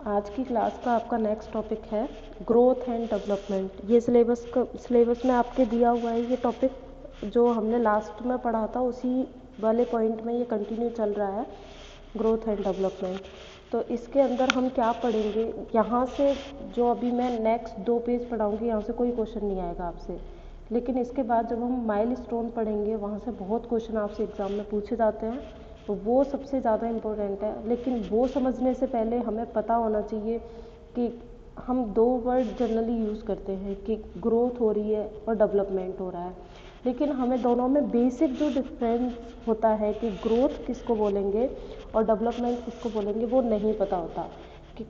आज की क्लास का आपका नेक्स्ट टॉपिक है ग्रोथ एंड डेवलपमेंट। ये सिलेबस में आपके दिया हुआ है। ये टॉपिक जो हमने लास्ट में पढ़ा था उसी वाले पॉइंट में ये कंटिन्यू चल रहा है, ग्रोथ एंड डेवलपमेंट। तो इसके अंदर हम क्या पढ़ेंगे, यहाँ से जो अभी मैं नेक्स्ट 2 पेज पढ़ाऊँगी यहाँ से कोई क्वेश्चन नहीं आएगा आपसे, लेकिन इसके बाद जब हम माइलस्टोन पढ़ेंगे वहाँ से बहुत क्वेश्चन आपसे एग्ज़ाम में पूछे जाते हैं, तो वो सबसे ज़्यादा इम्पोर्टेंट है। लेकिन वो समझने से पहले हमें पता होना चाहिए कि हम 2 वर्ड जनरली यूज़ करते हैं कि ग्रोथ हो रही है और डेवलपमेंट हो रहा है, लेकिन हमें दोनों में बेसिक जो डिफरेंस होता है कि ग्रोथ किसको बोलेंगे और डेवलपमेंट किसको बोलेंगे वो नहीं पता होता। कि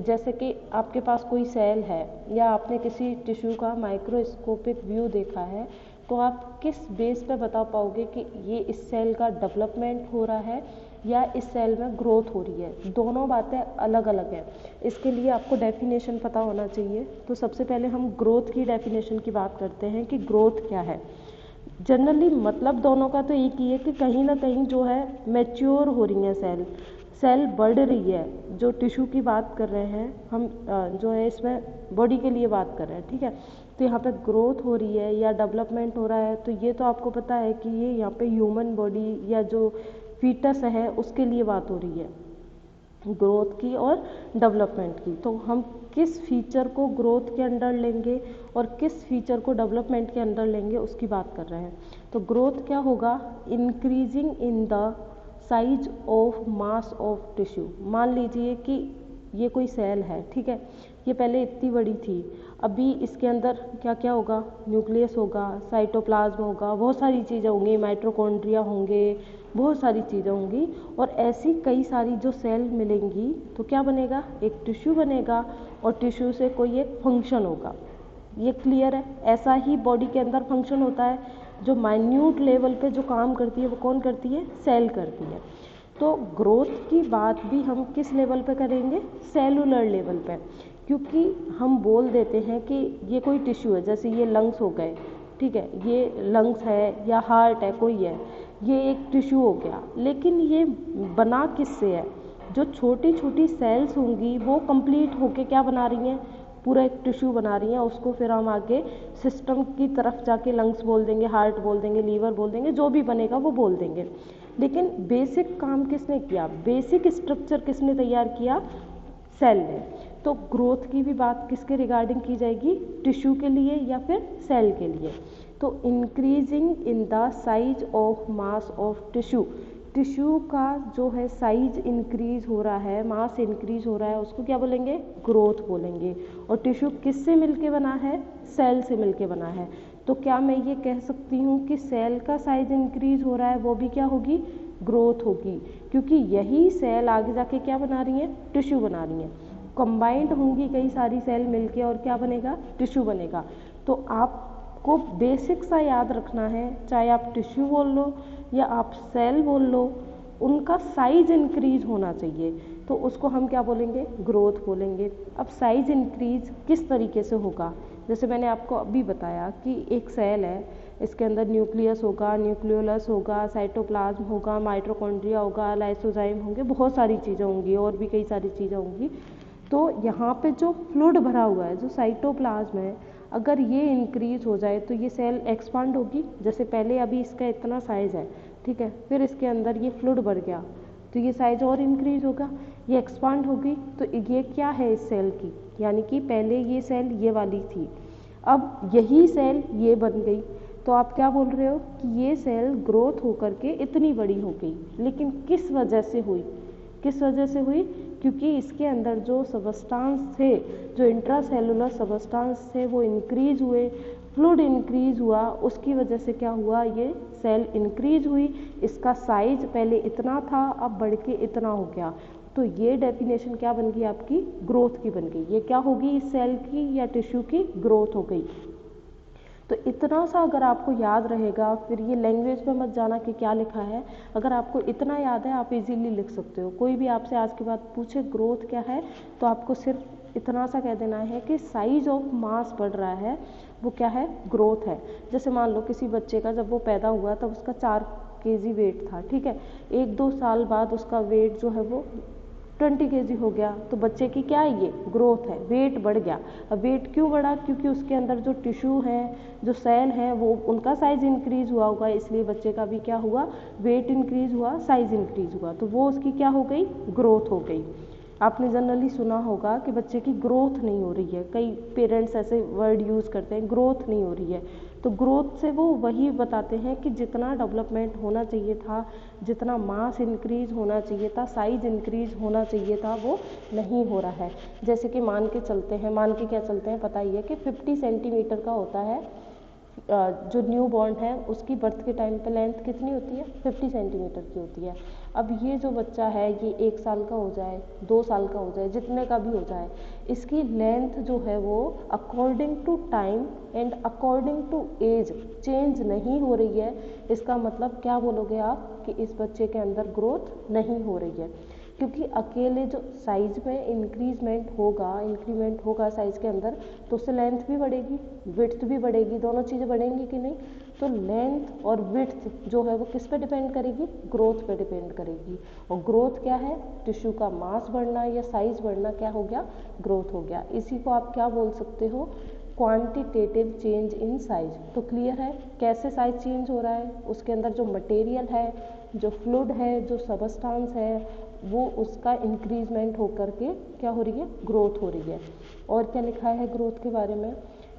जैसे कि आपके पास कोई सेल है या आपने किसी टिश्यू का माइक्रोस्कोपिक व्यू देखा है, तो आप किस बेस पे बता पाओगे कि ये इस सेल का डेवलपमेंट हो रहा है या इस सेल में ग्रोथ हो रही है। दोनों बातें अलग अलग हैं। इसके लिए आपको डेफिनेशन पता होना चाहिए। तो सबसे पहले हम ग्रोथ की डेफिनेशन की बात करते हैं कि ग्रोथ क्या है। जनरली मतलब दोनों का तो एक ही है कि कहीं ना कहीं जो है मैच्योर हो रही है सेल बढ़ रही है। जो टिश्यू की बात कर रहे हैं हम, जो है इसमें बॉडी के लिए बात कर रहे हैं, ठीक है। तो यहाँ पे ग्रोथ हो रही है या डेवलपमेंट हो रहा है, तो ये तो आपको पता है कि ये यहाँ पे ह्यूमन बॉडी या जो फीटस है उसके लिए बात हो रही है, ग्रोथ की और डेवलपमेंट की। तो हम किस फीचर को ग्रोथ के अंडर लेंगे और किस फीचर को डेवलपमेंट के अंडर लेंगे उसकी बात कर रहे हैं। तो ग्रोथ क्या होगा, increasing in the size of mass of tissue. मान लीजिए कि ये कोई सेल है, ठीक है, ये पहले इतनी बड़ी थी, अभी इसके अंदर क्या क्या होगा, न्यूक्लियस होगा, साइटोप्लाज्म होगा, बहुत सारी चीज़ें होंगी, माइटोकॉन्ड्रिया होंगे, बहुत सारी चीज़ें होंगी, और ऐसी कई सारी जो सेल मिलेंगी तो क्या बनेगा, एक टिश्यू बनेगा, और टिश्यू से कोई एक फंक्शन होगा। ये क्लियर है। ऐसा ही बॉडी के अंदर फंक्शन होता है, जो माइन्यूट लेवल पे जो काम करती है वो कौन करती है, सेल करती है। तो ग्रोथ की बात भी हम किस लेवल पे करेंगे, सेलुलर लेवल पे, क्योंकि हम बोल देते हैं कि ये कोई टिश्यू है, जैसे ये लंग्स हो गए, ठीक है, ये लंग्स है या हार्ट है, कोई है, ये एक टिश्यू हो गया, लेकिन ये बना किससे है, जो छोटी छोटी सेल्स होंगी वो कंप्लीट होके क्या बना रही हैं, पूरा एक टिश्यू बना रही हैं। उसको फिर हम आगे सिस्टम की तरफ जाके लंग्स बोल देंगे, हार्ट बोल देंगे, लीवर बोल देंगे, जो भी बनेगा वो बोल देंगे। लेकिन बेसिक काम किसने किया, बेसिक स्ट्रक्चर किसने तैयार किया, सेल ने। तो ग्रोथ की भी बात किसके रिगार्डिंग की जाएगी, टिश्यू के लिए या फिर सेल के लिए। तो increasing in the size of mass of tissue, tissue का जो है साइज इंक्रीज हो रहा है, मास इंक्रीज हो रहा है, उसको क्या बोलेंगे, ग्रोथ बोलेंगे। और टिश्यू किससे मिलके बना है, सेल से मिलके बना है। तो क्या मैं ये कह सकती हूँ कि सेल का साइज इंक्रीज हो रहा है, वो भी क्या होगी, ग्रोथ होगी, क्योंकि यही सेल आगे जाके क्या बना रही है, टिश्यू बना रही है। कंबाइंड होंगी कई सारी सेल मिलके और क्या बनेगा, टिश्यू बनेगा। तो आपको बेसिक सा याद रखना है, चाहे आप टिश्यू बोल लो या आप सेल बोल लो, उनका साइज इंक्रीज होना चाहिए, तो उसको हम क्या बोलेंगे, ग्रोथ बोलेंगे। अब साइज इंक्रीज किस तरीके से होगा, जैसे मैंने आपको अभी बताया कि एक सेल है, इसके अंदर न्यूक्लियस होगा, न्यूक्लियोलस होगा, साइटोप्लाज्म होगा, माइटोकॉन्ड्रिया होगा, लाइसोजाइम होंगे, बहुत सारी चीज़ें होंगी और भी कई सारी चीज़ें होंगी। तो यहाँ पे जो फ्लूइड भरा हुआ है, जो साइटोप्लाज्म है, अगर ये इंक्रीज हो जाए तो ये सेल एक्सपांड होगी। जैसे पहले अभी इसका इतना साइज़ है, ठीक है, फिर इसके अंदर ये फ्लूइड भर गया तो ये साइज और इंक्रीज होगा, ये एक्सपांड होगी। तो ये क्या है इस सेल की, यानी कि पहले ये सेल ये वाली थी, अब यही सेल ये बन गई। तो आप क्या बोल रहे हो कि ये सेल ग्रोथ होकर के इतनी बड़ी हो गई, लेकिन किस वजह से हुई, किस वजह से हुई, क्योंकि इसके अंदर जो सबस्टांस थे, जो इंट्रासेलुलर सबस्टांस थे वो इंक्रीज हुए, फ्लूइड इंक्रीज हुआ, उसकी वजह से क्या हुआ, ये सेल इंक्रीज हुई, इसका साइज पहले इतना था अब बढ़ के इतना हो गया। तो ये डेफिनेशन क्या बन गई आपकी, ग्रोथ की बन गई। ये क्या होगी, इस सेल की या टिश्यू की ग्रोथ हो गई। तो इतना सा अगर आपको याद रहेगा, फिर ये लैंग्वेज पे मत जाना कि क्या लिखा है, अगर आपको इतना याद है आप इजीली लिख सकते हो। कोई भी आपसे आज के बाद पूछे ग्रोथ क्या है, तो आपको सिर्फ इतना सा कह देना है कि साइज ऑफ मास बढ़ रहा है, वो क्या है, ग्रोथ है। जैसे मान लो किसी बच्चे का जब वो पैदा हुआ तब उसका 4 kg वेट था, ठीक है, 1-2 साल बाद उसका वेट जो है वो 20 kg हो गया, तो बच्चे की क्या है, ये ग्रोथ है, वेट बढ़ गया। अब वेट क्यों बढ़ा, क्योंकि उसके अंदर जो टिश्यू है, जो सेल है, वो उनका साइज इंक्रीज हुआ होगा, इसलिए बच्चे का भी क्या हुआ, वेट इंक्रीज हुआ, साइज इंक्रीज हुआ, तो वो उसकी क्या हो गई, ग्रोथ हो गई। आपने जनरली सुना होगा कि बच्चे की ग्रोथ नहीं हो रही है, कई पेरेंट्स ऐसे वर्ड यूज़ करते हैं, ग्रोथ नहीं हो रही है। तो ग्रोथ से वो वही बताते हैं कि जितना डेवलपमेंट होना चाहिए था, जितना मास इंक्रीज होना चाहिए था, साइज इंक्रीज होना चाहिए था, वो नहीं हो रहा है। जैसे कि मान के चलते हैं, मान के क्या चलते हैं, पता ही है कि 50 सेंटीमीटर का होता है जो न्यू बॉर्न है, उसकी बर्थ के टाइम पे लेंथ कितनी होती है, 50 सेंटीमीटर की होती है। अब ये जो बच्चा है, ये 1 साल का हो जाए, 2 साल का हो जाए, जितने का भी हो जाए, इसकी लेंथ जो है वो according to time and according to age change नहीं हो रही है। इसका मतलब क्या बोलोगे आप, कि इस बच्चे के अंदर ग्रोथ नहीं हो रही है, क्योंकि अकेले जो साइज में इंक्रीमेंट होगा साइज के अंदर, तो उससे लेंथ भी बढ़ेगी, विड्थ भी बढ़ेगी, दोनों चीज़ें बढ़ेंगी कि नहीं। तो लेंथ और विड्थ जो है वो किस पे डिपेंड करेगी, ग्रोथ पे डिपेंड करेगी। और ग्रोथ क्या है, टिश्यू का मास बढ़ना या साइज बढ़ना, क्या हो गया, ग्रोथ हो गया। इसी को आप क्या बोल सकते हो, क्वांटिटेटिव चेंज इन साइज। तो क्लियर है कैसे साइज चेंज हो रहा है, उसके अंदर जो मटेरियल है, जो फ्लूइड है, जो सबस्टांस है, वो उसका इंक्रीजमेंट होकर के क्या हो रही है, ग्रोथ हो रही है। और क्या लिखा है ग्रोथ के बारे में,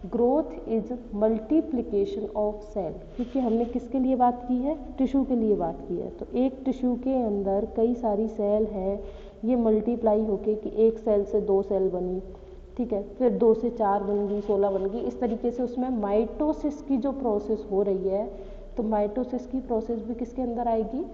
growth is multiplication of cell, क्योंकि हमने किसके लिए बात की है, टिश्यू के लिए बात की है। तो एक टिश्यू के अंदर कई सारी सेल हैं, ये मल्टीप्लाई होके कि एक सेल से 2 सेल बनी, ठीक है, फिर 2 से 4 बन गई, 16 बन गई, इस तरीके से उसमें माइटोसिस की जो प्रोसेस हो रही है, तो माइटोसिस की प्रोसेस भी किसके अंदर आएगी,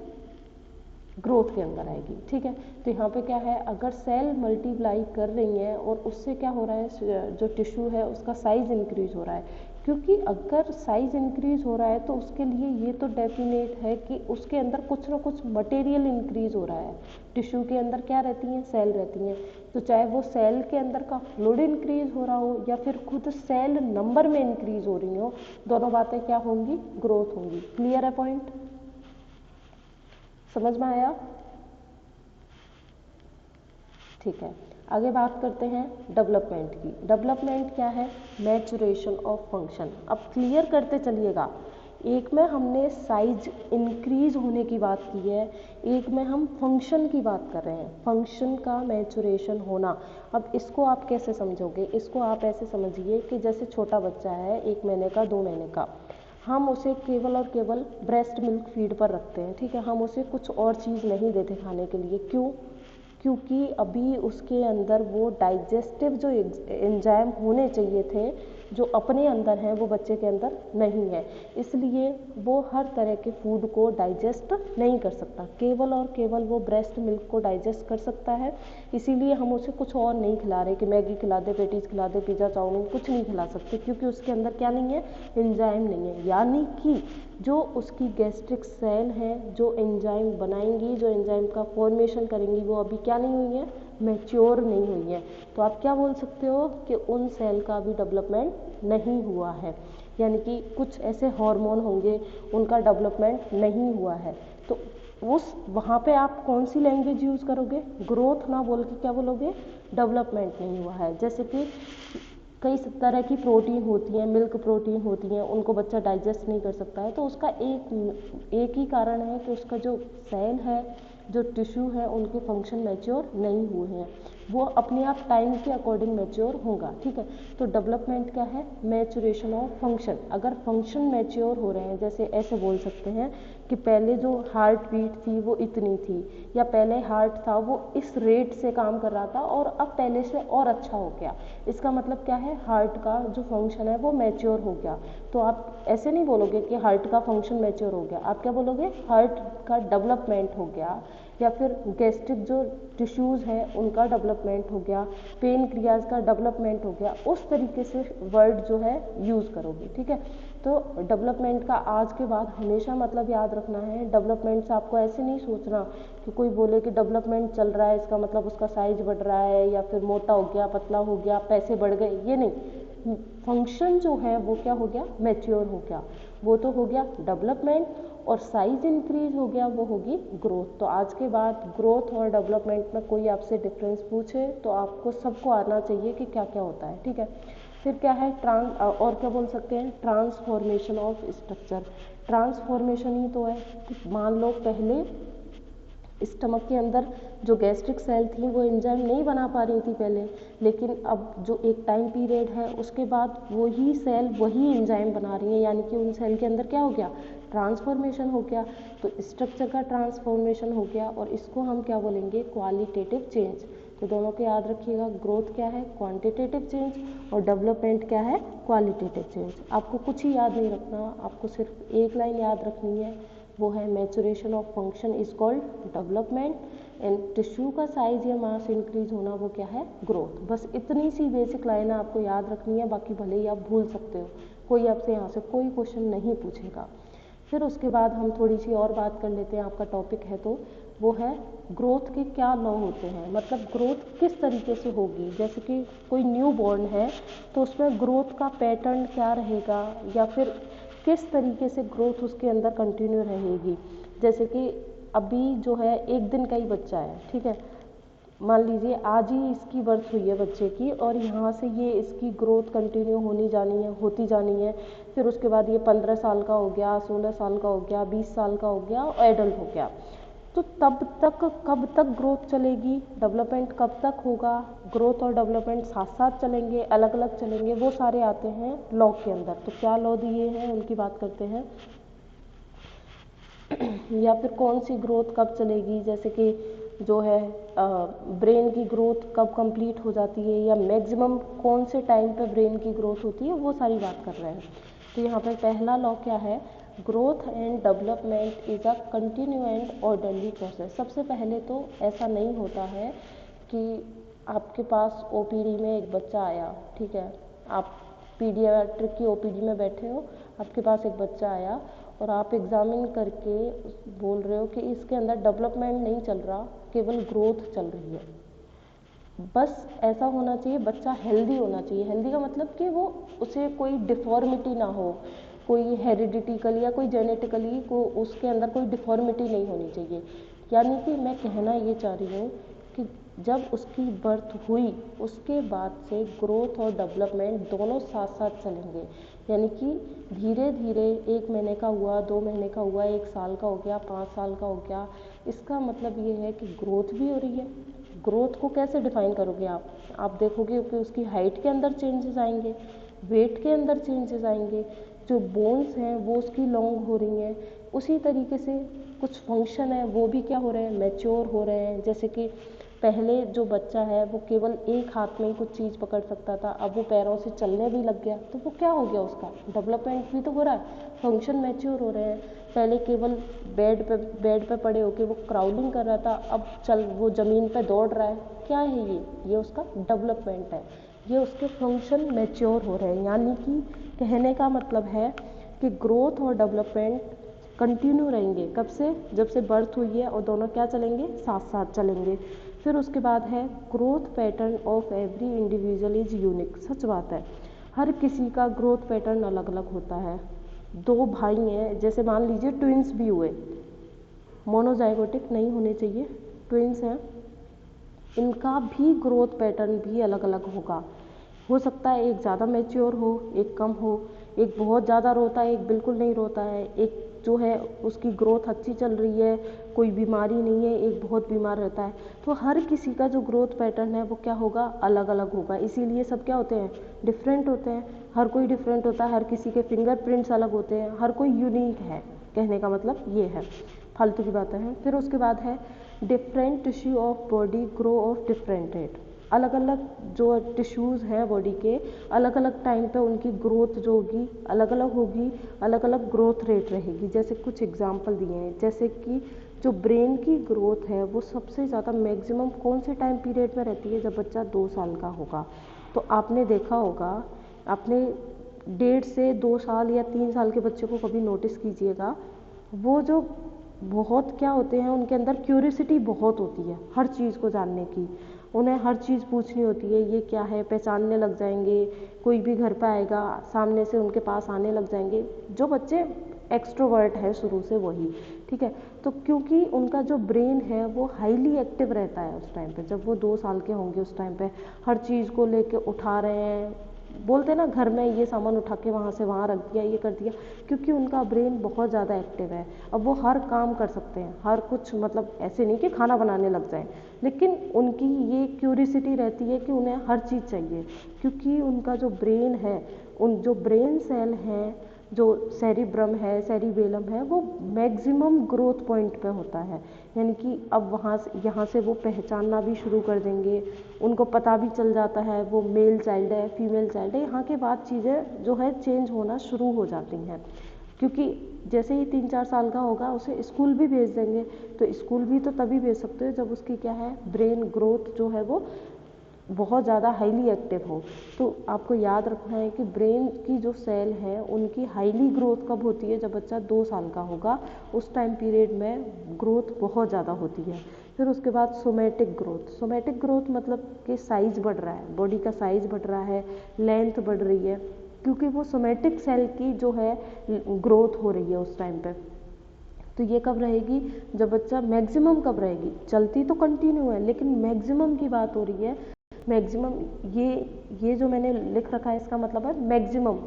ग्रोथ के अंदर आएगी। ठीक है, तो यहाँ पे क्या है, अगर सेल मल्टीप्लाई कर रही हैं और उससे क्या हो रहा है, जो टिश्यू है उसका साइज इंक्रीज हो रहा है, क्योंकि अगर साइज इंक्रीज हो रहा है तो उसके लिए ये तो डेफिनेट है कि उसके अंदर कुछ ना कुछ मटेरियल इंक्रीज हो रहा है। टिश्यू के अंदर क्या रहती हैं, सेल रहती हैं, तो चाहे वो सेल के अंदर का फ्लूइड इंक्रीज हो रहा हो या फिर खुद सेल नंबर में इंक्रीज हो रही हो, दोनों बातें क्या होंगी, ग्रोथ होंगी। क्लियर है पॉइंट, समझ में आया। ठीक है, आगे बात करते हैं डेवलपमेंट की। डेवलपमेंट क्या है, मैचुरेशन ऑफ फंक्शन। अब क्लियर करते चलिएगा, एक में हमने साइज इंक्रीज होने की बात की है, एक में हम फंक्शन की बात कर रहे हैं, फंक्शन का मैचुरेशन होना। अब इसको आप कैसे समझोगे, इसको आप ऐसे समझिए कि जैसे छोटा बच्चा है, 1 महीने का, 2 महीने का, हम उसे केवल और केवल ब्रेस्ट मिल्क फीड पर रखते हैं, ठीक है, हम उसे कुछ और चीज़ नहीं देते खाने के लिए। क्यों, क्योंकि अभी उसके अंदर वो डाइजेस्टिव जो एंजाइम होने चाहिए थे, जो अपने अंदर हैं, वो बच्चे के अंदर नहीं है, इसलिए वो हर तरह के फूड को डाइजेस्ट नहीं कर सकता, केवल और केवल वो ब्रेस्ट मिल्क को डाइजेस्ट कर सकता है। इसीलिए हम उसे कुछ और नहीं खिला रहे कि मैगी खिला दे, पेटीज खिला दे, पिज़्ज़ा, चाउमीन, कुछ नहीं खिला सकते, क्योंकि उसके अंदर क्या नहीं है, एंजाइम नहीं है। यानी कि जो उसकी गैस्ट्रिक सेल हैं, जो एंजाइम बनाएंगी, जो एंजाइम का फॉर्मेशन करेंगी, वो अभी क्या नहीं हुई है, मैच्योर नहीं हुई है। तो आप क्या बोल सकते हो कि उन सेल का भी डेवलपमेंट नहीं हुआ है, यानी कि कुछ ऐसे हार्मोन होंगे, उनका डेवलपमेंट नहीं हुआ है। तो उस वहाँ पे आप कौन सी लैंग्वेज यूज़ करोगे, ग्रोथ ना बोल के क्या बोलोगे, डेवलपमेंट नहीं हुआ है। जैसे कि कई तरह की प्रोटीन होती हैं, मिल्क प्रोटीन होती हैं, उनको बच्चा डाइजेस्ट नहीं कर सकता है, तो उसका एक ही कारण है कि उसका जो सेल है, जो टिश्यू है, उनके फंक्शन मैच्योर नहीं हुए हैं, वो अपने आप टाइम के अकॉर्डिंग मैच्योर होगा। ठीक है, तो डेवलपमेंट क्या है, मैच्योरेशन ऑफ फंक्शन। अगर फंक्शन मैच्योर हो रहे हैं, जैसे ऐसे बोल सकते हैं कि पहले जो हार्ट बीट थी वो इतनी थी, या पहले हार्ट था वो इस रेट से काम कर रहा था और अब पहले से और अच्छा हो गया, इसका मतलब क्या है, हार्ट का जो फंक्शन है वो मैच्योर हो गया। तो आप ऐसे नहीं बोलोगे कि हार्ट का फंक्शन मैच्योर हो गया, आप क्या बोलोगे, हार्ट का डेवलपमेंट हो गया, या फिर गैस्ट्रिक जो टिश्यूज़ हैं उनका डेवलपमेंट हो गया, पेन क्रियाज का डेवलपमेंट हो गया, उस तरीके से वर्ड जो है यूज़ करोगे। ठीक है, तो डेवलपमेंट का आज के बाद हमेशा मतलब याद रखना है, डेवलपमेंट से आपको ऐसे नहीं सोचना कि कोई बोले कि डेवलपमेंट चल रहा है, इसका मतलब उसका साइज बढ़ रहा है, या फिर मोटा हो गया, पतला हो गया, पैसे बढ़ गए, ये नहीं। फंक्शन जो है वो क्या हो गया, मैच्योर हो गया, वो तो हो गया डेवलपमेंट। और साइज इंक्रीज हो गया, वो होगी ग्रोथ। तो आज के बाद ग्रोथ और डेवलपमेंट में कोई आपसे डिफरेंस पूछे तो आपको सबको आना चाहिए कि क्या क्या होता है, ठीक है। फिर क्या है और क्या बोल सकते हैं, ट्रांसफॉर्मेशन ऑफ स्ट्रक्चर। ट्रांसफॉर्मेशन ही तो है कि मान लो पहले स्टमक के अंदर जो गैस्ट्रिक सेल थी वो एंजाइम नहीं बना पा रही थी पहले, लेकिन अब जो एक टाइम पीरियड है उसके बाद वही सेल वही एंजाइम बना रही है, यानी कि उन सेल के अंदर क्या हो गया, ट्रांसफॉर्मेशन हो गया। तो स्ट्रक्चर का ट्रांसफॉर्मेशन हो गया और इसको हम क्या बोलेंगे, क्वालिटेटिव चेंज। तो दोनों को याद रखिएगा, ग्रोथ क्या है, क्वांटिटेटिव चेंज, और डेवलपमेंट क्या है, क्वालिटेटिव चेंज। आपको कुछ ही याद नहीं रखना, आपको सिर्फ एक लाइन याद रखनी है, वो है maturation of function is called development, and tissue का साइज या मास इंक्रीज होना वो क्या है, ग्रोथ। बस इतनी सी बेसिक लाइन आपको याद रखनी है, बाकी भले ही आप भूल सकते हो, कोई आपसे यहाँ से कोई क्वेश्चन नहीं पूछेगा। फिर उसके बाद हम थोड़ी सी और बात कर लेते हैं, आपका टॉपिक है तो वो है ग्रोथ के क्या लॉ होते हैं, मतलब ग्रोथ किस तरीके से होगी। जैसे कि कोई न्यू बॉर्न है तो उसमें ग्रोथ का पैटर्न क्या रहेगा, या फिर किस तरीके से ग्रोथ उसके अंदर कंटिन्यू रहेगी। जैसे कि अभी जो है एक दिन का ही बच्चा है, ठीक है, मान लीजिए आज ही इसकी बर्थ हुई है बच्चे की, और यहाँ से ये इसकी ग्रोथ कंटिन्यू होनी जानी है, होती जानी है। फिर उसके बाद ये 15 साल का हो गया, 16 साल का हो गया, 20 साल का हो गया और एडल्ट हो गया। तो तब तक कब तक ग्रोथ चलेगी, डेवलपमेंट कब तक होगा, ग्रोथ और डेवलपमेंट साथ साथ चलेंगे, अलग अलग चलेंगे, वो सारे आते हैं लॉ के अंदर। तो क्या लॉ दिए हैं उनकी बात करते हैं या फिर कौन सी ग्रोथ कब चलेगी, जैसे कि जो है ब्रेन की ग्रोथ कब कंप्लीट हो जाती है, या मैक्सिमम कौन से टाइम पे ब्रेन की ग्रोथ होती है, वो सारी बात कर रहे हैं। तो यहाँ पर पहला लॉ क्या है, growth and development is a continue and orderly process. सबसे पहले तो ऐसा नहीं होता है कि आपके पास ओपीडी में एक बच्चा आया, ठीक है, आप पीडियाट्रिक की ओपीडी में बैठे हो, आपके पास एक बच्चा आया और आप एग्जामिन करके बोल रहे हो कि इसके अंदर डेवलपमेंट नहीं चल रहा, केवल ग्रोथ चल रही है। बस ऐसा होना चाहिए, बच्चा हेल्दी होना चाहिए। हेल्दी का मतलब कि वो उसे कोई डिफॉर्मिटी ना हो, कोई हेरिडिटिकली या कोई जेनेटिकली को उसके अंदर कोई डिफॉर्मिटी नहीं होनी चाहिए। यानी कि मैं कहना ये चाह रही हूँ कि जब उसकी बर्थ हुई उसके बाद से ग्रोथ और डेवलपमेंट दोनों साथ साथ चलेंगे। यानी कि धीरे धीरे 1 महीने का हुआ, 2 महीने का हुआ, 1 साल का हो गया, 5 साल का हो गया, इसका मतलब ये है कि ग्रोथ भी हो रही है। ग्रोथ को कैसे डिफाइन करोगे आप देखोगे कि उसकी हाइट के अंदर चेंजेस आएंगे, वेट के अंदर चेंजेस आएंगे, जो बोन्स हैं वो उसकी लॉन्ग हो रही हैं, उसी तरीके से कुछ फंक्शन है वो भी क्या हो रहे हैं, मैच्योर हो रहे हैं। जैसे कि पहले जो बच्चा है वो केवल एक हाथ में ही कुछ चीज़ पकड़ सकता था, अब वो पैरों से चलने भी लग गया, तो वो क्या हो गया, उसका डेवलपमेंट भी तो हो रहा है, फंक्शन मैच्योर हो रहे हैं। पहले केवल बेड पे पड़े होके वो क्राउलिंग कर रहा था, अब वो ज़मीन पे दौड़ रहा है, क्या है ये उसका डेवलपमेंट है, ये उसके फंक्शन मैच्योर हो रहे हैं। यानी कि कहने का मतलब है कि ग्रोथ और डेवलपमेंट कंटिन्यू रहेंगे, कब से, जब से बर्थ हुई है, और दोनों क्या चलेंगे, साथ साथ चलेंगे। फिर उसके बाद है growth pattern of every individual is unique. सच बात है, हर किसी का ग्रोथ पैटर्न अलग अलग होता है। 2 भाई हैं, जैसे मान लीजिए ट्विंस भी हुए, मोनोजाइगोटिक नहीं होने चाहिए, ट्विंस हैं, इनका भी ग्रोथ पैटर्न भी अलग अलग होगा। हो सकता है एक ज़्यादा मैच्योर हो, एक कम हो, एक बहुत ज़्यादा रोता है, एक बिल्कुल नहीं रोता है, एक जो है उसकी ग्रोथ अच्छी चल रही है, कोई बीमारी नहीं है, एक बहुत बीमार रहता है। तो हर किसी का जो ग्रोथ पैटर्न है वो क्या होगा, अलग अलग होगा। इसीलिए सब क्या होते हैं, डिफरेंट होते हैं, हर कोई डिफरेंट होता है, हर किसी के फिंगरप्रिंट्स अलग होते हैं, हर कोई यूनिक है। कहने का मतलब ये है, फालतू की बातें हैं। फिर उसके बाद है different tissue of body grow of different rate. अलग अलग जो टिश्यूज़ हैं बॉडी के, अलग अलग टाइम पे उनकी ग्रोथ जो होगी अलग अलग होगी, अलग अलग ग्रोथ रेट रहेगी। जैसे कुछ एग्जांपल दिए हैं, जैसे कि जो ब्रेन की ग्रोथ है वो सबसे ज़्यादा मैक्सिमम कौन से टाइम पीरियड में रहती है, जब बच्चा 2 साल का होगा। तो आपने देखा होगा, आपने 1.5 से 2 साल या 3 साल के बच्चे को कभी नोटिस कीजिएगा, वो जो बहुत क्या होते हैं, उनके अंदर क्यूरियोसिटी बहुत होती है हर चीज़ को जानने की, उन्हें हर चीज़ पूछनी होती है, ये क्या है, पहचानने लग जाएंगे, कोई भी घर पे आएगा सामने से उनके पास आने लग जाएंगे। जो बच्चे एक्सट्रोवर्ट है शुरू से वही, ठीक है। तो क्योंकि उनका जो ब्रेन है वो हाईली एक्टिव रहता है उस टाइम पे, जब वो 2 साल के होंगे उस टाइम पे हर चीज़ को लेके उठा रहे हैं, बोलते हैं ना घर में ये सामान उठा के वहाँ से वहाँ रख दिया, ये कर दिया, क्योंकि उनका ब्रेन बहुत ज़्यादा एक्टिव है। अब वो हर काम कर सकते हैं, हर कुछ, मतलब ऐसे नहीं कि खाना बनाने लग जाए, लेकिन उनकी ये क्यूरियोसिटी रहती है कि उन्हें हर चीज़ चाहिए, क्योंकि उनका जो ब्रेन है, उन जो ब्रेन सेल हैं, जो सेरिब्रम है, सेरिबेलम है, वो मैक्सिमम ग्रोथ पॉइंट पे होता है। यानी कि अब वहाँ से यहाँ से वो पहचानना भी शुरू कर देंगे, उनको पता भी चल जाता है वो मेल चाइल्ड है, फीमेल चाइल्ड है। यहाँ के बाद चीज़ें जो है चेंज होना शुरू हो जाती हैं, क्योंकि जैसे ही 3-4 साल का होगा उसे स्कूल भी भेज देंगे। तो स्कूल भी तो तभी भेज सकते हो जब उसकी क्या है, ब्रेन ग्रोथ जो है वो बहुत ज़्यादा हाईली एक्टिव हो। तो आपको याद रखना है कि ब्रेन की जो सेल है उनकी हाईली ग्रोथ कब होती है, जब बच्चा 2 साल का होगा, उस टाइम पीरियड में ग्रोथ बहुत ज़्यादा होती है। फिर उसके बाद सोमैटिक ग्रोथ, सोमैटिक ग्रोथ मतलब कि साइज बढ़ रहा है, बॉडी का साइज बढ़ रहा है, लेंथ बढ़ रही है, क्योंकि वो सोमैटिक सेल की जो है ग्रोथ हो रही है उस टाइम पे। तो ये कब रहेगी, जब बच्चा, मैक्सिमम कब रहेगी, चलती तो कंटिन्यू है लेकिन मैक्सिमम की बात हो रही है। मैक्सिमम, ये जो मैंने लिख रखा है इसका मतलब है मैक्सिमम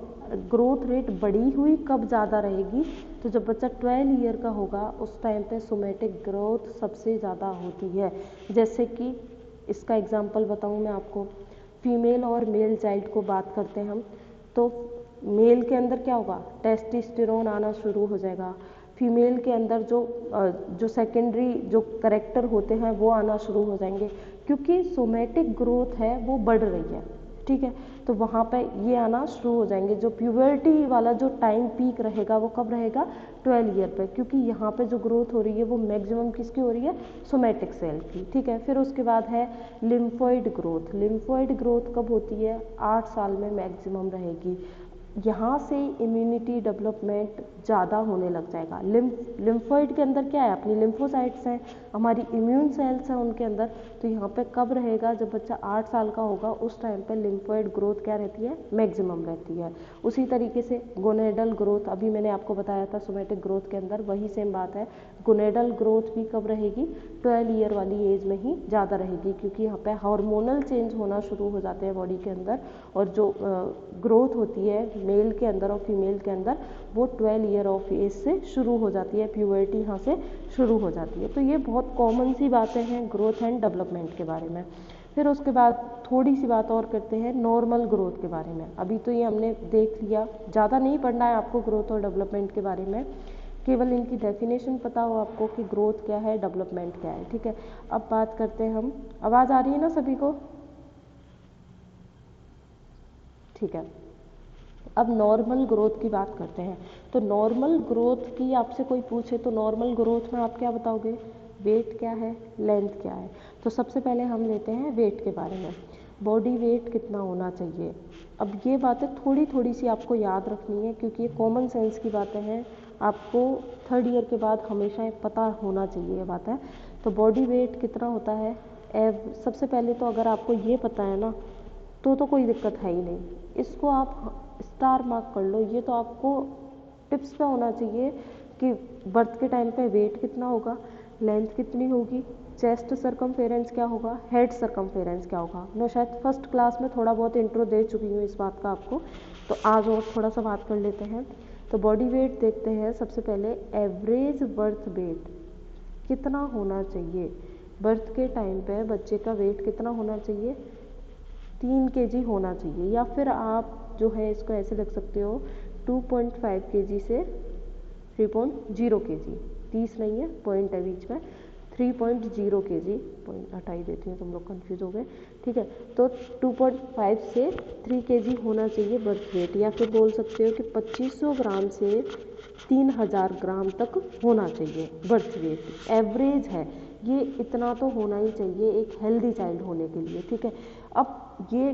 ग्रोथ रेट बढ़ी हुई कब ज़्यादा रहेगी, तो जब बच्चा 12 ईयर का होगा उस टाइम पे सोमैटिक ग्रोथ सबसे ज़्यादा होती है। जैसे कि इसका एग्जांपल बताऊं मैं आपको, फीमेल और मेल चाइल्ड को बात करते हैं हम, तो मेल के अंदर क्या होगा, टेस्टोस्टेरोन आना शुरू हो जाएगा। फीमेल के अंदर जो सेकेंडरी जो करेक्टर होते हैं वो आना शुरू हो जाएंगे, क्योंकि सोमैटिक ग्रोथ है वो बढ़ रही है, ठीक है। तो वहाँ पे ये आना शुरू हो जाएंगे। जो प्यूबर्टी वाला जो टाइम पीक रहेगा वो कब रहेगा, 12 ईयर पे, क्योंकि यहाँ पे जो ग्रोथ हो रही है वो मैक्सिमम किसकी हो रही है, सोमैटिक सेल की, ठीक है। फिर उसके बाद है लिम्फोइड ग्रोथ, लिम्फोइड ग्रोथ कब होती है, 8 साल में मैक्सिमम रहेगी। यहाँ से इम्यूनिटी डेवलपमेंट ज़्यादा होने लग जाएगा। लिम्फोइड के अंदर क्या है, अपनी लिम्फोसाइट्स हैं, हमारी इम्यून सेल्स हैं उनके अंदर। तो यहाँ पे कब रहेगा, जब बच्चा 8 साल का होगा उस टाइम पे लिम्फोइड ग्रोथ क्या रहती है, मैक्सिमम रहती है। उसी तरीके से गोनेडल ग्रोथ, अभी मैंने आपको बताया था सोमैटिक ग्रोथ के अंदर वही सेम बात है। गोनेडल ग्रोथ भी कब रहेगी, 12 ईयर वाली एज में ही ज़्यादा रहेगी, क्योंकि यहाँ पे हार्मोनल चेंज होना शुरू हो जाते हैं बॉडी के अंदर, और जो ग्रोथ होती है मेल के अंदर और फीमेल के अंदर वो 12 ईयर ऑफ एज से शुरू हो जाती है, प्यूबर्टी यहाँ से शुरू हो जाती है। तो ये बहुत कॉमन सी बातें हैं ग्रोथ एंड डेवलपमेंट के बारे में। फिर उसके बाद थोड़ी सी बात और करते हैं नॉर्मल ग्रोथ के बारे में। अभी तो ये हमने देख लिया, ज़्यादा नहीं पढ़ना है आपको ग्रोथ और डेवलपमेंट के बारे में, केवल इनकी डेफिनेशन पता हो आपको कि ग्रोथ क्या है, डेवलपमेंट क्या है, ठीक है। अब बात करते हैं हम, आवाज़ आ रही है ना सभी को, ठीक है। अब नॉर्मल ग्रोथ की बात करते हैं। तो नॉर्मल ग्रोथ की आपसे कोई पूछे तो नॉर्मल ग्रोथ में आप क्या बताओगे, वेट क्या है, लेंथ क्या है। तो सबसे पहले हम लेते हैं वेट के बारे में, बॉडी वेट कितना होना चाहिए। अब ये बातें थोड़ी थोड़ी सी आपको याद रखनी है, क्योंकि ये कॉमन सेंस की बातें हैं, आपको 3rd ईयर के बाद हमेशा पता होना चाहिए ये बात है। तो बॉडी वेट कितना होता है, सबसे पहले तो अगर आपको ये पता है ना तो कोई दिक्कत है ही नहीं, इसको आप स्टार मार्क कर लो। ये तो आपको टिप्स पे होना चाहिए कि बर्थ के टाइम पे वेट कितना होगा, लेंथ कितनी होगी, चेस्ट सरकमफेरेंस क्या होगा, हेड सरकमफेरेंस क्या होगा। मैं शायद फर्स्ट क्लास में थोड़ा बहुत इंट्रो दे चुकी हूँ इस बात का आपको, तो आज और थोड़ा सा बात कर लेते हैं। तो बॉडी वेट देखते हैं सबसे पहले, एवरेज बर्थ वेट कितना होना चाहिए। बर्थ के टाइम पे बच्चे का वेट कितना होना चाहिए, 3 kg होना चाहिए, या फिर आप जो है इसको ऐसे लिख सकते हो 2.5 kg से 3.0 kg, 30 नहीं है, पॉइंट है बीच में, 3.0 kg, पॉइंट हटा ही देती हूँ, तुम लोग कंफ्यूज हो गए, ठीक है। तो 2.5 से 3 kg होना चाहिए बर्थ वेट, या फिर बोल सकते हो कि 2500 ग्राम से 3000 ग्राम तक होना चाहिए बर्थ वेट, एवरेज है ये, इतना तो होना ही चाहिए एक हेल्दी चाइल्ड होने के लिए, ठीक है। अब ये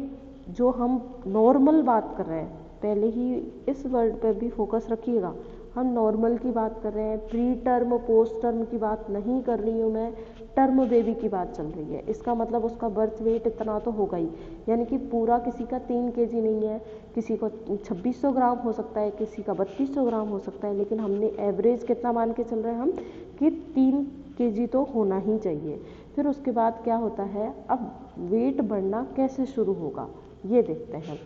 जो हम नॉर्मल बात कर रहे हैं, पहले ही इस वर्ड पे भी फोकस रखिएगा, हम नॉर्मल की बात कर रहे हैं, प्री टर्म पोस्ट टर्म की बात नहीं कर रही हूँ मैं, टर्म बेबी की बात चल रही है। इसका मतलब उसका बर्थ वेट इतना तो होगा ही, यानी कि पूरा किसी का 3 kg नहीं है, किसी को 2600 ग्राम हो सकता है, किसी का 3200 ग्राम हो सकता है, लेकिन हमने एवरेज कितना मान के चल रहे हैं हम कि 3 kg तो होना ही चाहिए। फिर उसके बाद क्या होता है, अब वेट बढ़ना कैसे शुरू होगा ये देखते हैं।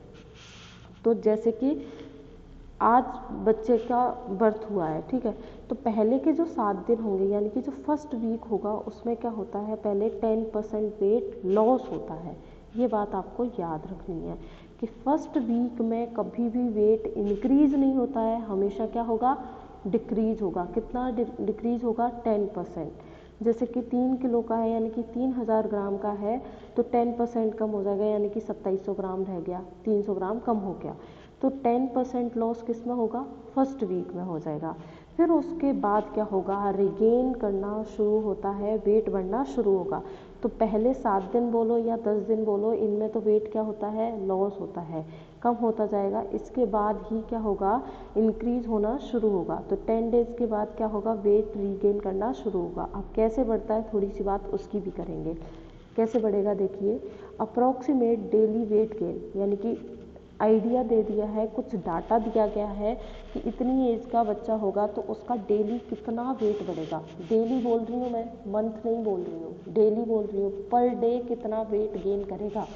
तो जैसे कि आज बच्चे का बर्थ हुआ है, ठीक है, तो पहले के जो 7 दिन होंगे यानी कि जो फर्स्ट वीक होगा उसमें क्या होता है, पहले 10% वेट लॉस होता है। ये बात आपको याद रखनी है कि फर्स्ट वीक में कभी भी वेट इंक्रीज नहीं होता है, हमेशा क्या होगा, डिक्रीज होगा। कितना डिक्रीज होगा, 10%। जैसे कि 3 किलो का है यानी कि 3000 ग्राम का है तो 10% कम हो जाएगा, यानी कि 2700 ग्राम रह गया, 300 ग्राम कम हो गया। तो 10% लॉस किस में होगा, फर्स्ट वीक में हो जाएगा। फिर उसके बाद क्या होगा, रिगेन करना शुरू होता है, वेट बढ़ना शुरू होगा। तो पहले 7 दिन बोलो या 10 दिन बोलो, इनमें तो वेट क्या होता है, लॉस होता है, कम होता जाएगा। इसके बाद ही क्या होगा, इंक्रीज होना शुरू होगा। तो 10 डेज के बाद क्या होगा, वेट रीगेन करना शुरू होगा। अब कैसे बढ़ता है, थोड़ी सी बात उसकी भी करेंगे, कैसे बढ़ेगा देखिए। अप्रॉक्सीमेट डेली वेट गेन, यानी कि आइडिया दे दिया है, कुछ डाटा दिया गया है कि इतनी एज का बच्चा होगा तो उसका डेली कितना वेट बढ़ेगा। डेली बोल रही हूँ मैं, मंथ नहीं बोल रही हूँ, डेली बोल रही हूँ, पर डे कितना वेट गेन करेगा।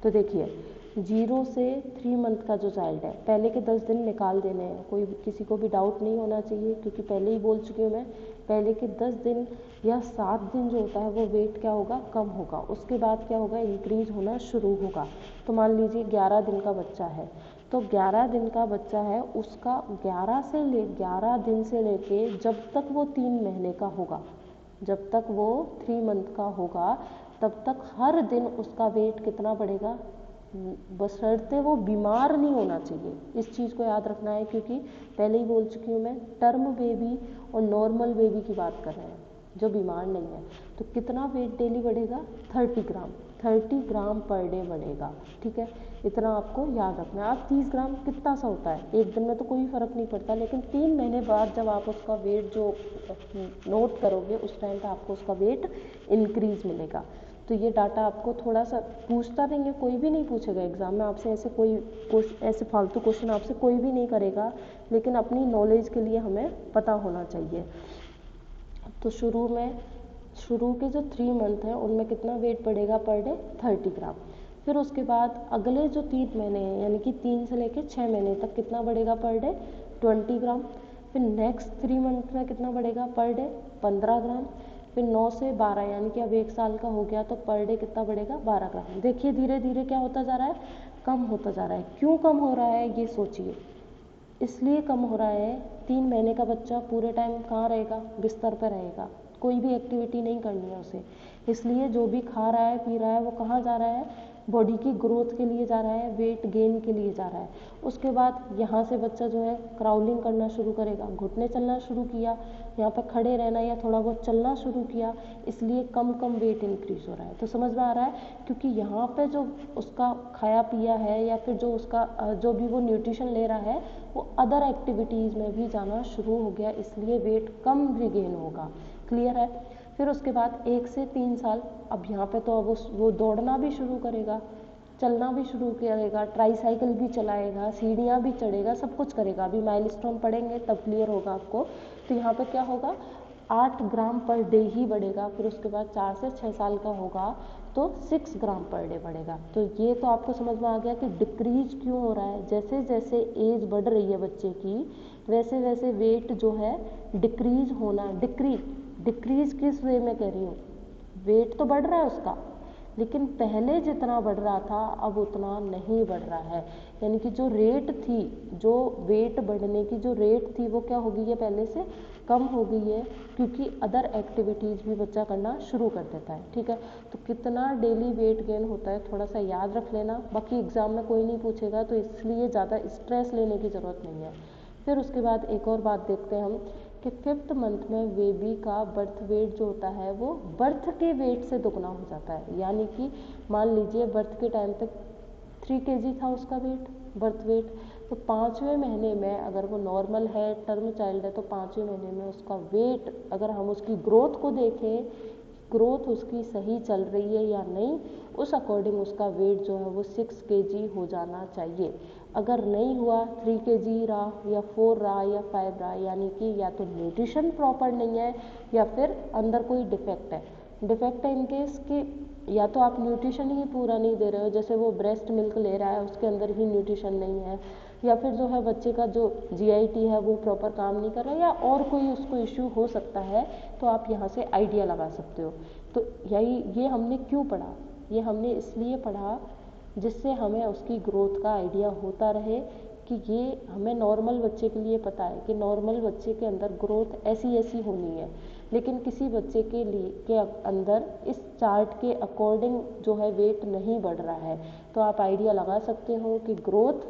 तो देखिए 0 से 3 मंथ का जो चाइल्ड है, पहले के 10 दिन निकाल देने हैं, कोई किसी को भी डाउट नहीं होना चाहिए, क्योंकि पहले ही बोल चुकी हूँ मैं, पहले के 10 दिन या 7 दिन जो होता है वो वेट क्या होगा, कम होगा। उसके बाद क्या होगा, इंक्रीज होना शुरू होगा। तो मान लीजिए 11 दिन का बच्चा है, तो 11 दिन का बच्चा है, उसका 11 दिन से लेके जब तक वो 3 महीने का होगा, जब तक वो 3 मंथ का होगा, तब तक हर दिन उसका वेट कितना बढ़ेगा, बशर्ते वो बीमार नहीं होना चाहिए। इस चीज़ को याद रखना है, क्योंकि पहले ही बोल चुकी हूँ मैं, टर्म बेबी और नॉर्मल बेबी की बात कर रहे हैं जो बीमार नहीं है। तो कितना वेट डेली बढ़ेगा, 30 ग्राम पर डे बढ़ेगा, ठीक है, इतना आपको याद रखना है। अब 30 ग्राम कितना सा होता है, एक दिन में तो कोई फ़र्क नहीं पड़ता, लेकिन 3 महीने बाद जब आप उसका वेट जो नोट करोगे उस टाइम पर आपको उसका वेट इंक्रीज मिलेगा। तो ये डाटा आपको थोड़ा सा पूछता नहीं है, कोई भी नहीं पूछेगा एग्जाम में आपसे, ऐसे फालतू क्वेश्चन आपसे कोई भी नहीं करेगा, लेकिन अपनी नॉलेज के लिए हमें पता होना चाहिए। तो शुरू के जो 3 मंथ हैं उनमें कितना वेट बढ़ेगा पर डे, 30 ग्राम। फिर उसके बाद अगले जो 3 महीने हैं, यानी कि 3 से लेकर 6 महीने तक कितना बढ़ेगा पर डे, 20 ग्राम। फिर नेक्स्ट 3 मंथ में कितना बढ़ेगा पर डे, 15 ग्राम। फिर 9 से 12, यानी कि अब 1 साल का हो गया तो पर डे कितना बढ़ेगा, 12 ग्राम। देखिए धीरे धीरे क्या होता जा रहा है, कम होता जा रहा है। क्यों कम हो रहा है ये सोचिए। इसलिए कम हो रहा है, 3 महीने का बच्चा पूरे टाइम कहाँ रहेगा, बिस्तर पर रहेगा, कोई भी एक्टिविटी नहीं करनी है उसे, इसलिए जो भी खा रहा है पी रहा है वो कहाँ जा रहा है, बॉडी की ग्रोथ के लिए जा रहा है, वेट गेन के लिए जा रहा है। उसके बाद यहाँ से बच्चा जो है क्राउलिंग करना शुरू करेगा, घुटने चलना शुरू किया, यहाँ पर खड़े रहना या थोड़ा बहुत चलना शुरू किया, इसलिए कम कम वेट इंक्रीज हो रहा है। तो समझ में आ रहा है, क्योंकि यहाँ पे जो उसका खाया पिया है या फिर जो उसका जो भी वो न्यूट्रिशन ले रहा है वो अदर एक्टिविटीज़ में भी जाना शुरू हो गया, इसलिए वेट कम रिगेन होगा। क्लियर है। फिर उसके बाद 1 से 3 साल, अब यहाँ पे तो अब वो दौड़ना भी शुरू करेगा, चलना भी शुरू करेगा, ट्राईसाइकिल भी चलाएगा, सीढ़ियाँ भी चढ़ेगा, सब कुछ करेगा। अभी माइलस्टोन पढ़ेंगे तब क्लियर होगा आपको। तो यहाँ पे क्या होगा, 8 ग्राम पर डे ही बढ़ेगा। फिर उसके बाद 4 से 6 साल का होगा तो 6 ग्राम पर डे बढ़ेगा। तो ये तो आपको समझ में आ गया कि डिक्रीज क्यों हो रहा है। जैसे जैसे एज बढ़ रही है बच्चे की, वैसे वैसे वेट जो है डिक्रीज होना, डिक्रीज किस वे में कह रही हूँ, वेट तो बढ़ रहा है उसका, लेकिन पहले जितना बढ़ रहा था अब उतना नहीं बढ़ रहा है। यानी कि जो रेट थी, जो वेट बढ़ने की जो रेट थी वो क्या हो गई है, पहले से कम हो गई है, क्योंकि अदर एक्टिविटीज़ भी बच्चा करना शुरू कर देता है। ठीक है, तो कितना डेली वेट गेन होता है थोड़ा सा याद रख लेना, बाकी एग्ज़ाम में कोई नहीं पूछेगा तो इसलिए ज़्यादा स्ट्रेस लेने की ज़रूरत नहीं है। फिर उसके बाद एक और बात देखते हैं हम कि 5th मंथ में बेबी का बर्थ वेट जो होता है वो बर्थ के वेट से दुगना हो जाता है। यानी कि मान लीजिए बर्थ के टाइम तक 3 kg था उसका वेट, बर्थ वेट, तो 5वें महीने में अगर वो नॉर्मल है, टर्म चाइल्ड है, तो 5वें महीने में उसका वेट, अगर हम उसकी ग्रोथ को देखें, ग्रोथ उसकी सही चल रही है या नहीं, उस अकॉर्डिंग उसका वेट जो है वो 6 kg हो जाना चाहिए। अगर नहीं हुआ, 3 kg रहा या 4 रहा या 5 रहा, यानी कि या तो न्यूट्रिशन प्रॉपर नहीं है या फिर अंदर कोई डिफेक्ट है। डिफेक्ट है इन केस कि या तो आप न्यूट्रिशन ही पूरा नहीं दे रहे हो, जैसे वो ब्रेस्ट मिल्क ले रहा है उसके अंदर ही न्यूट्रिशन नहीं है, या फिर जो है बच्चे का जो GIT है वो प्रॉपर काम नहीं कर रहा है, या और कोई उसको इश्यू हो सकता है, तो आप यहाँ से आइडिया लगा सकते हो। तो ये हमने क्यों पढ़ा? ये हमने इसलिए पढ़ा जिससे हमें उसकी ग्रोथ का आइडिया होता रहे कि ये हमें नॉर्मल बच्चे के लिए पता है कि नॉर्मल बच्चे के अंदर ग्रोथ ऐसी ऐसी होनी है, लेकिन किसी बच्चे के अंदर इस चार्ट के अकॉर्डिंग जो है वेट नहीं बढ़ रहा है, तो आप आइडिया लगा सकते हो कि ग्रोथ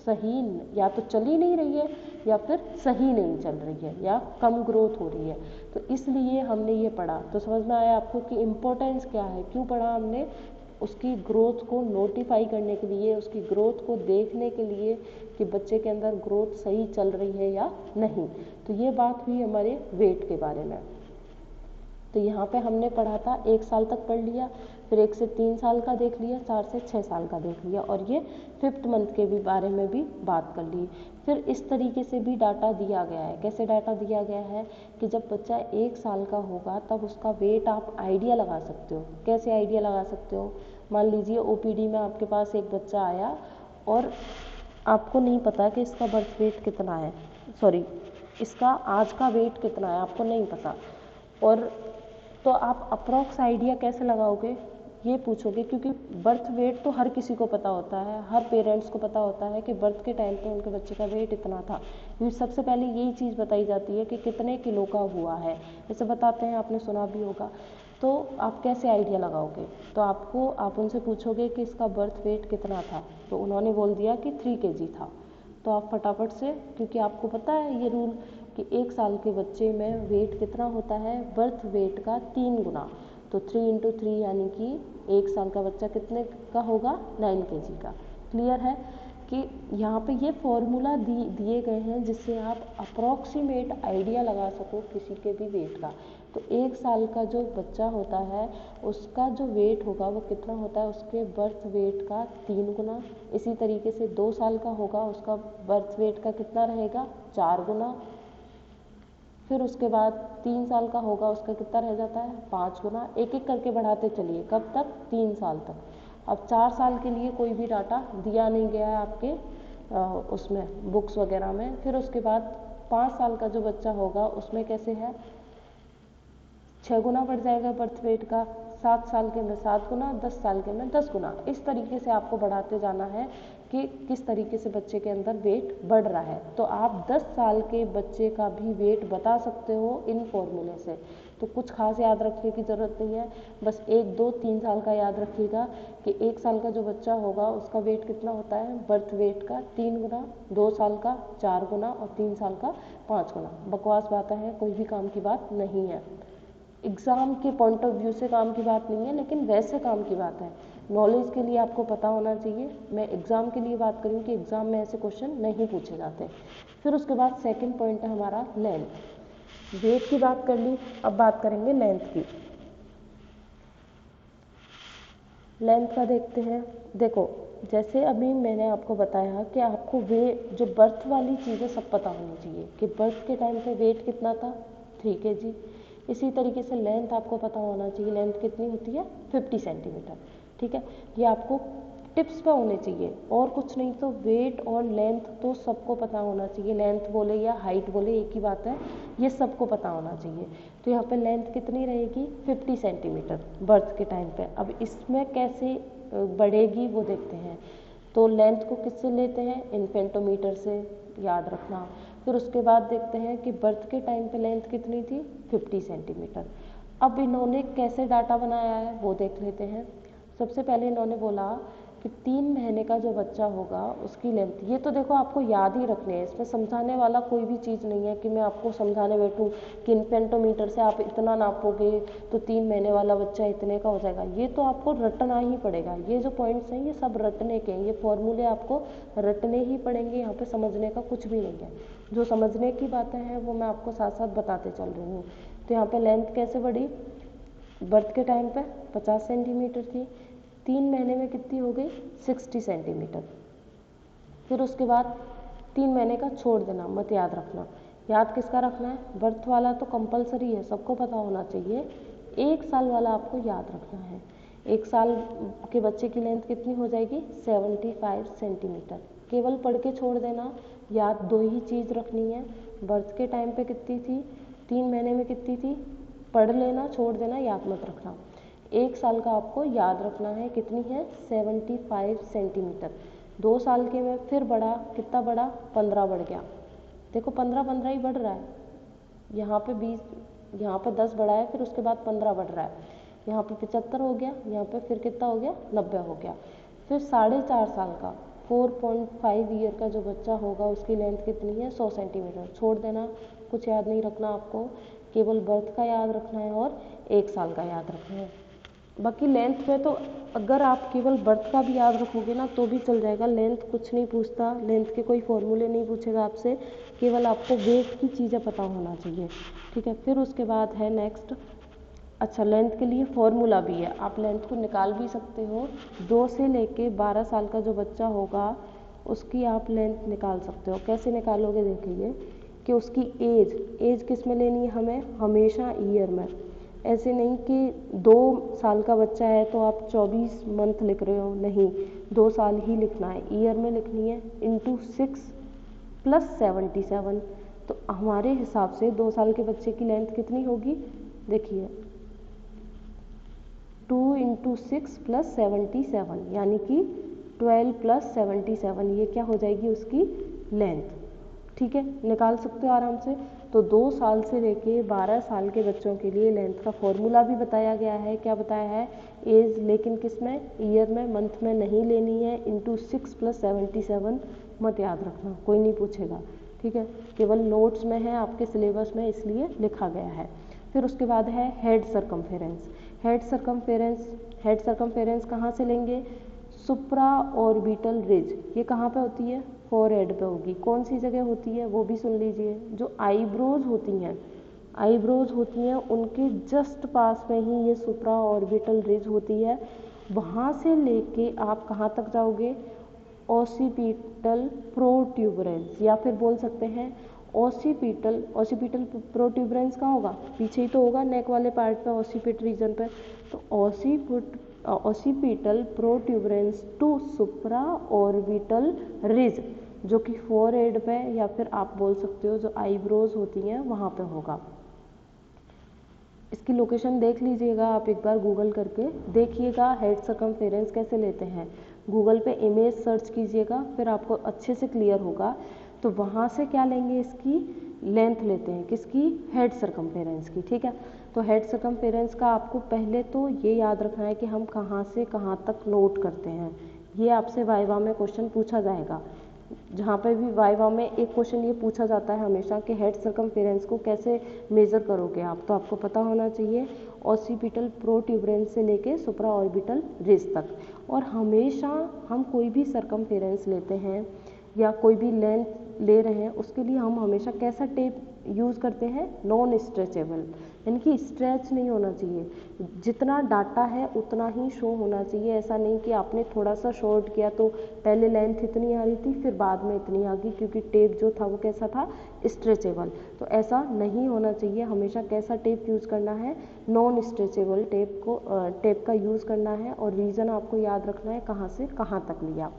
सही या तो चल ही नहीं रही है या फिर सही नहीं चल रही है या कम ग्रोथ हो रही है। तो इसलिए हमने ये पढ़ा। तो समझ में आया आपको कि इम्पोर्टेंस क्या है, क्यों पढ़ा हमने? उसकी ग्रोथ को नोटिफाई करने के लिए, उसकी ग्रोथ को देखने के लिए कि बच्चे के अंदर ग्रोथ सही चल रही है या नहीं। तो ये बात हुई हमारे वेट के बारे में। तो यहाँ पे हमने पढ़ा था 1 साल तक पढ़ लिया, फिर 1 से 3 साल का देख लिया, 4 से 6 साल का देख लिया, और ये 5th मंथ के भी बारे में भी बात कर ली। फिर इस तरीके से भी डाटा दिया गया है। कैसे डाटा दिया गया है कि जब बच्चा 1 साल का होगा तब उसका वेट आप आइडिया लगा सकते हो। कैसे आइडिया लगा सकते हो? मान लीजिए OPD में आपके पास एक बच्चा आया और आपको नहीं पता कि इसका बर्थ वेट कितना है, सॉरी इसका आज का वेट कितना है, आपको नहीं पता, और तो आप अप्रॉक्स आइडिया कैसे लगाओगे? ये पूछोगे, क्योंकि बर्थ वेट तो हर किसी को पता होता है, हर पेरेंट्स को पता होता है कि बर्थ के टाइम पे उनके बच्चे का वेट इतना था। क्योंकि सबसे पहले यही चीज़ बताई जाती है कि कितने किलो का हुआ है, जैसे बताते हैं, आपने सुना भी होगा। तो आप कैसे आइडिया लगाओगे? तो आप उनसे पूछोगे कि इसका बर्थ वेट कितना था, तो उन्होंने बोल दिया कि 3 kg था। तो आप फटाफट से, क्योंकि आपको पता है ये रूल कि 1 साल के बच्चे में वेट कितना होता है, बर्थ वेट का 3 गुना। तो 3 × 3 यानी कि 1 साल का बच्चा कितने का होगा? 9 kg का। क्लियर है कि यहाँ पे ये फॉर्मूला दिए गए हैं जिससे आप अप्रॉक्सीमेट आइडिया लगा सको किसी के भी वेट का। तो 1 साल का जो बच्चा होता है उसका जो वेट होगा वो कितना होता है? उसके बर्थ वेट का 3 गुना। इसी तरीके से 2 साल का होगा, उसका बर्थ वेट का कितना रहेगा? 4 गुना। फिर उसके बाद 3 साल का होगा, उसका कितना रह जाता है? 5 गुना। एक एक करके बढ़ाते चलिए, कब तक? 3 साल तक। अब 4 साल के लिए कोई भी डाटा दिया नहीं गया है आपके उसमें बुक्स वगैरह में। फिर उसके बाद 5 साल का जो बच्चा होगा उसमें कैसे है? 6 गुना बढ़ जाएगा बर्थ वेट का, 7 साल के में 7 गुना, 10 साल के में 10 गुना। इस तरीके से आपको बढ़ाते जाना है कि किस तरीके से बच्चे के अंदर वेट बढ़ रहा है। तो आप 10 साल के बच्चे का भी वेट बता सकते हो इन फॉर्मूले से। तो कुछ खास याद रखने की ज़रूरत नहीं है, बस 1, 2, 3 साल का याद रखिएगा कि 1 साल का जो बच्चा होगा उसका वेट कितना होता है? बर्थ वेट का 3 गुना, 2 साल का 4 गुना और 3 साल का 5 गुना। बकवास बातें हैं, कोई भी काम की बात नहीं है। एग्ज़ाम के पॉइंट ऑफ व्यू से काम की बात नहीं है, लेकिन वैसे काम की बात है। नॉलेज के लिए आपको पता होना चाहिए। मैं एग्ज़ाम के लिए बात करूँ कि एग्ज़ाम में ऐसे क्वेश्चन नहीं पूछे जाते। फिर उसके बाद सेकंड पॉइंट है हमारा लेंथ। वेट की बात कर ली, अब बात करेंगे लेंथ की। लेंथ का देखते हैं। देखो, जैसे अभी मैंने आपको बताया कि आपको जो बर्थ वाली चीज़ें सब पता होनी चाहिए कि बर्थ के टाइम पे वेट कितना था? 3 kg। इसी तरीके से लेंथ आपको पता होना चाहिए, लेंथ कितनी होती है? 50 सेंटीमीटर। ठीक है, ये आपको टिप्स पे होने चाहिए और कुछ नहीं। तो वेट और लेंथ तो सबको पता होना चाहिए, लेंथ बोले या हाइट बोले एक ही बात है, ये सबको पता होना चाहिए। तो यहाँ पे लेंथ कितनी रहेगी? 50 सेंटीमीटर बर्थ के टाइम पे। अब इसमें कैसे बढ़ेगी वो देखते हैं। तो लेंथ को किससे लेते हैं? इन्फेंटोमीटर से, याद रखना। फिर उसके बाद देखते हैं कि बर्थ के टाइम पे लेंथ कितनी थी? 50 सेंटीमीटर। अब इन्होंने कैसे डाटा बनाया है वो देख लेते हैं। सबसे पहले इन्होंने बोला कि कि 3 महीने का जो बच्चा होगा उसकी लेंथ, ये तो देखो आपको याद ही रखने हैं, इसमें समझाने वाला कोई भी चीज़ नहीं है कि मैं आपको समझाने बैठूं कि इन पेंटोमीटर से आप इतना नापोगे तो 3 महीने वाला बच्चा इतने का हो जाएगा। ये तो आपको रटना ही पड़ेगा। ये जो पॉइंट्स हैं ये सब रटने के हैं, ये फॉर्मूले आपको रटने ही पड़ेंगे, यहाँ पे समझने का कुछ भी नहीं है। जो समझने की बातें हैं वो मैं आपको साथ साथ बताते चल रही हूँ। तो यहाँ पे लेंथ कैसे बढ़ी, बर्थ के टाइम पे 50 सेंटीमीटर थी, 3 महीने में कितनी हो गई 60 सेंटीमीटर। फिर उसके बाद 3 महीने का छोड़ देना, मत याद रखना। याद किसका रखना है, बर्थ वाला तो कंपलसरी है, सबको पता होना चाहिए। 1 साल वाला आपको याद रखना है। 1 साल के बच्चे की लेंथ कितनी हो जाएगी 75 सेंटीमीटर। केवल पढ़ के छोड़ देना, याद 2 ही चीज़ रखनी है, बर्थ के टाइम पे कितनी थी, 3 महीने में कितनी थी, पढ़ लेना, छोड़ देना, याद मत रखना। 1 साल का आपको याद रखना है, कितनी है 75 सेंटीमीटर। 2 साल के में फिर बढ़ा, कितना बढ़ा 15 बढ़ गया। देखो 15 ही बढ़ रहा है, यहाँ पे 20, यहाँ पे 10 बढ़ा है, फिर उसके बाद 15 बढ़ रहा है। यहाँ पे 75 हो गया, यहाँ पे फिर कितना हो गया 90 हो गया। फिर 4.5 साल का 4.5 ईयर का जो बच्चा होगा उसकी लेंथ कितनी है 100 सेंटीमीटर। छोड़ देना, कुछ याद नहीं रखना आपको, केवल बर्थ का याद रखना है और 1 साल का याद रखना है। बाकी लेंथ में तो अगर आप केवल बर्थ का भी याद रखोगे ना तो भी चल जाएगा, लेंथ कुछ नहीं पूछता, लेंथ के कोई फॉर्मूले नहीं पूछेगा आपसे, केवल आपको वेट की चीज़ें पता होना चाहिए, ठीक है। फिर उसके बाद है नेक्स्ट, अच्छा लेंथ के लिए फॉर्मूला भी है, आप लेंथ को निकाल भी सकते हो। 2 से लेके 12 साल का जो बच्चा होगा उसकी आप लेंथ निकाल सकते हो। कैसे निकालोगे, देखिए कि उसकी एज किस में लेनी है हमें, हमेशा ईयर में। ऐसे नहीं कि 2 साल का बच्चा है तो आप 24 मंथ लिख रहे हो, नहीं, 2 साल ही लिखना है, ईयर में लिखनी है, इंटू 6 + 77। तो हमारे हिसाब से 2 साल के बच्चे की लेंथ कितनी होगी, देखिए 2 × 6 + 77 यानी कि 12 + 77, ये क्या हो जाएगी उसकी लेंथ, ठीक है, निकाल सकते हो आराम से। तो 2 साल से लेके 12 साल के बच्चों के लिए लेंथ का फॉर्मूला भी बताया गया है। क्या बताया है, एज, लेकिन किस में, ईयर में, मंथ में नहीं लेनी है, इंटू 6 + 77 मत याद रखना, कोई नहीं पूछेगा, ठीक है, केवल नोट्स में है आपके सिलेबस में इसलिए लिखा गया है। फिर उसके बाद है हेड सर्कमफेरेंस। हेड सर्कमफेरेंस कहाँ से लेंगे, सुप्रा ऑर्बिटल रिज, ये कहाँ पे होती है, फोरहेड पे होगी। कौन सी जगह होती है वो भी सुन लीजिए, जो आईब्रोज होती हैं उनके जस्ट पास में ही ये सुप्रा ऑर्बिटल रिज होती है। वहाँ से लेके आप कहाँ तक जाओगे, ऑसिपिटल प्रोट्यूबरेंस, या फिर बोल सकते हैं ऑसिपिटल प्रोट्यूबरेंस कहाँ होगा, पीछे ही तो होगा, नेक वाले पार्ट पे, ऑसिपिट रीजन पे। तो occipital protuberance to supraorbital ridge, जो कि फोरहेड पे, या फिर आप बोल सकते हो जो आईब्रोज होती हैं वहाँ पे होगा। इसकी लोकेशन देख लीजिएगा आप एक बार गूगल करके, देखिएगा हेड सर्कमफेरेंस कैसे लेते हैं। गूगल पे इमेज सर्च कीजिएगा, फिर आपको अच्छे से क्लियर होगा। तो वहाँ से क्या लेंगे, इसकी लेंथ लेते हैं, किसकी, हेड सर्कमफेरेंस की, ठीक है। तो हेड सर्कमफेरेंस का आपको पहले तो ये याद रखना है कि हम कहाँ से कहाँ तक नोट करते हैं। ये आपसे वाइवा में क्वेश्चन पूछा जाएगा, जहाँ पे भी वाइवा में एक क्वेश्चन ये पूछा जाता है हमेशा कि हेड सर्कमफेरेंस को कैसे मेज़र करोगे आप, तो आपको पता होना चाहिए ऑसिपिटल प्रोट्यूबरेंस से लेके सुप्रा ऑर्बिटल रिज तक। और हमेशा हम कोई भी सर्कमफेरेंस लेते हैं या कोई भी लेंथ ले रहे हैं उसके लिए हम हमेशा कैसा टेप यूज़ करते हैं, नॉन स्ट्रेचेबल, यानी कि स्ट्रेच नहीं होना चाहिए, जितना डाटा है उतना ही शो होना चाहिए। ऐसा नहीं कि आपने थोड़ा सा शॉर्ट किया तो पहले लेंथ इतनी आ रही थी फिर बाद में इतनी आ गई, क्योंकि टेप जो था वो कैसा था, स्ट्रेचेबल। तो ऐसा नहीं होना चाहिए, हमेशा कैसा टेप यूज़ करना है, नॉन स्ट्रेचेबल टेप का यूज़ करना है। और रीज़न आपको याद रखना है कहाँ से कहाँ तक लिया।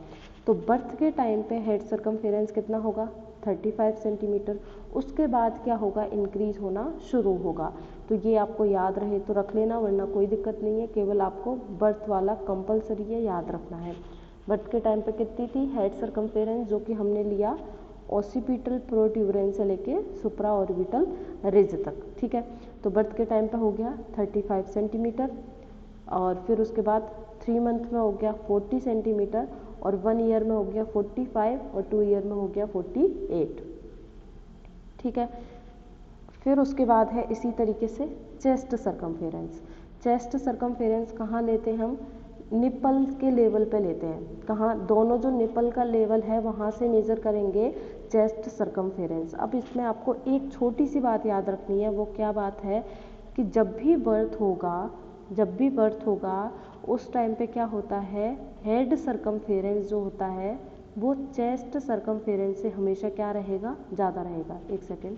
तो बर्थ के टाइम पे हेड सर्कमफेरेंस कितना होगा, 35 सेंटीमीटर। उसके बाद क्या होगा, इंक्रीज होना शुरू होगा। तो ये आपको याद रहे तो रख लेना, वरना कोई दिक्कत नहीं है, केवल आपको बर्थ वाला कंपलसरी है याद रखना है। बर्थ के टाइम पे कितनी थी हेड सर्कमफेरेंस, जो कि हमने लिया ऑसिपिटल प्रोट्यूबरेंस से लेके सुप्रा ऑर्बिटल रिज तक, ठीक है। तो बर्थ के टाइम पे हो गया 35 सेंटीमीटर। और फिर उसके बाद 3 मंथ में हो गया 40 सेंटीमीटर, और 1 ईयर में हो गया 45, और 2 ईयर में हो गया 48। ठीक है। फिर उसके बाद है इसी तरीके से चेस्ट सरकमफेरेंस। चेस्ट सरकमफेरेंस कहाँ लेते हैं हम? निपल के लेवल पे लेते हैं। कहाँ? दोनों जो निपल का लेवल है वहाँ से मेजर करेंगे चेस्ट सरकमफेरेंस। अब इसमें आपको एक छोटी सी बात याद रखनी है। वो क्या बात है कि जब भी बर्थ होगा उस टाइम पे क्या होता है, हेड सरकमफेरेंस जो होता है वो चेस्ट सरकमफेरेंस से हमेशा क्या रहेगा, ज़्यादा रहेगा। एक सेकेंड।